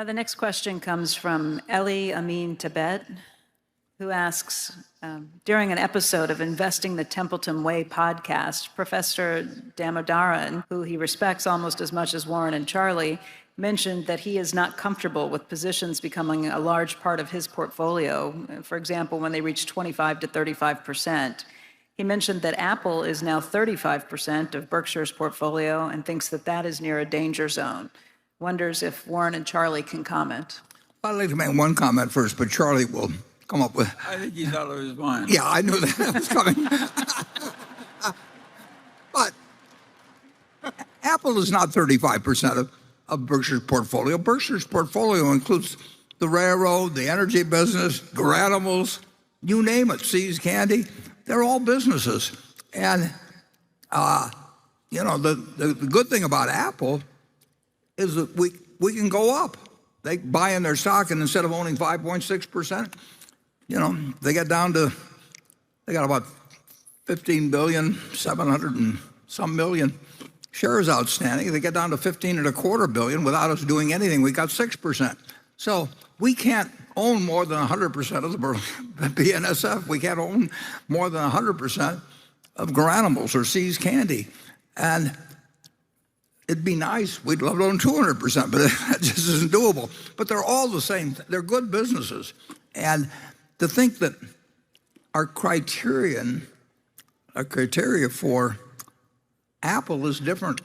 The next question comes from Ellie Amin Tibet, who asks, during an episode of Investing the Templeton Way podcast, Professor Damodaran, who he respects almost as much as Warren and Charlie, mentioned that he is not comfortable with positions becoming a large part of his portfolio, for example, when they reach 25 to 35%. He mentioned that Apple is now 35% of Berkshire's portfolio and thinks that that is near a danger zone. Wonders if Warren and Charlie can comment. I'd like to make one comment first, but Charlie will come up with. I think he's out of his mind. Yeah, I knew that was coming. But Apple is not 35% of Berkshire's portfolio. Berkshire's portfolio includes the railroad, the energy business, Garanimals, you name it, See's Candy. They're all businesses. And, the good thing about Apple is that we can go up. They buy in their stock, and instead of owning 5.6%, they got about 15 billion, 700 and some million shares outstanding. They get down to 15.25 billion without us doing anything. We got 6%. So we can't own more than 100% of the BNSF. We can't own more than 100% of Garanimals or See's Candy. And it'd be nice. We'd love to own 200%, but that just isn't doable. But they're all the same. They're good businesses. And to think that our criteria for Apple is different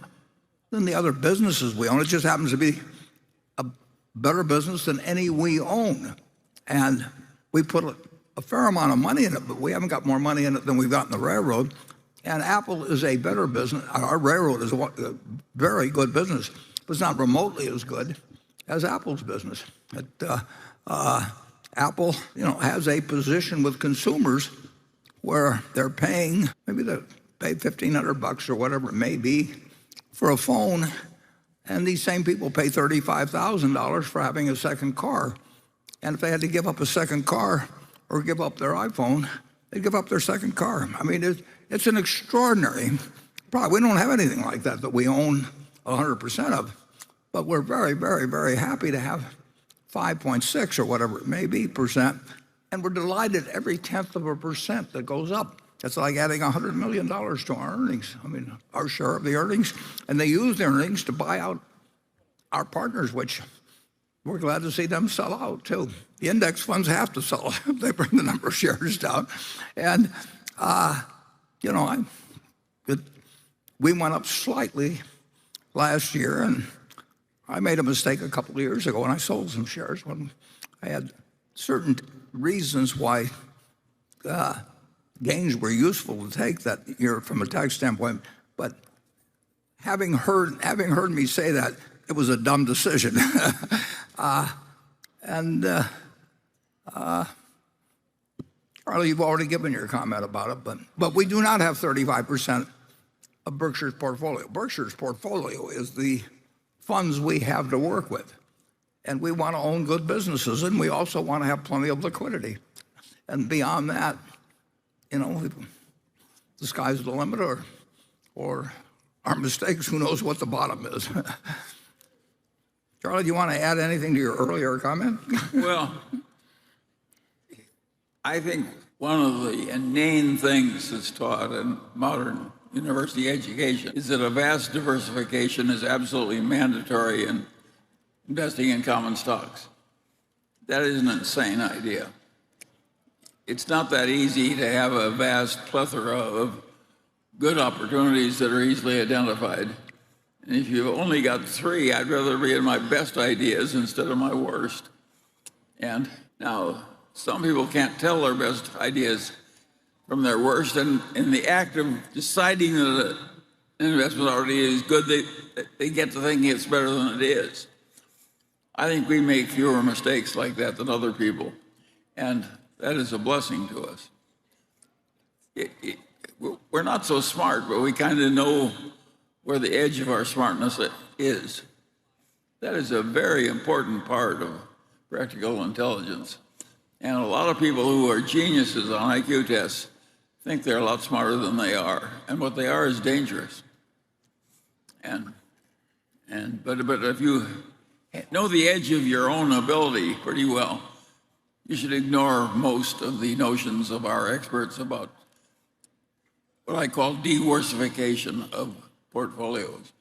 than the other businesses we own. It just happens to be a better business than any we own. And we put a fair amount of money in it, but we haven't got more money in it than we've got in the railroad. And Apple is a better business. Our railroad is a very good business, but it's not remotely as good as Apple's business. Apple, has a position with consumers where they're paying, maybe they pay $1,500 or whatever it may be for a phone, and these same people pay $35,000 for having a second car. And if they had to give up a second car or give up their iPhone, they'd give up their second car. I mean, it's an extraordinary product. We don't have anything like that we own 100% of, but we're very, very, very happy to have 5.6 or whatever it may be percent, and we're delighted every 1/10% that goes up. It's like adding $100 million to our earnings. I mean, our share of the earnings, and they use the earnings to buy out our partners, which we're glad to see them sell out too. The index funds have to sell if they bring the number of shares down. And, we went up slightly last year, and I made a mistake a couple of years ago, and I sold some shares when I had certain reasons why gains were useful to take that year from a tax standpoint. But having heard me say that, it was a dumb decision. Charlie, you've already given your comment about it, but we do not have 35% of Berkshire's portfolio. Berkshire's portfolio is the funds we have to work with. And we want to own good businesses, and we also want to have plenty of liquidity. And beyond that, the sky's the limit, or our mistakes, who knows what the bottom is. Charlie, do you want to add anything to your earlier comment? Well, I think one of the inane things that's taught in modern university education is that a vast diversification is absolutely mandatory in investing in common stocks. That is an insane idea. It's not that easy to have a vast plethora of good opportunities that are easily identified. And if you've only got 3, I'd rather be in my best ideas instead of my worst. And now, some people can't tell their best ideas from their worst, and in the act of deciding that an investment already is good, they get to thinking it's better than it is. I think we make fewer mistakes like that than other people, and that is a blessing to us. We're not so smart, but we kind of know where the edge of our smartness is. That is a very important part of practical intelligence. And a lot of people who are geniuses on IQ tests think they're a lot smarter than they are, and what they are is dangerous. But if know the edge of your own ability pretty well, you should ignore most of the notions of our experts about what I call diversification of portfolios.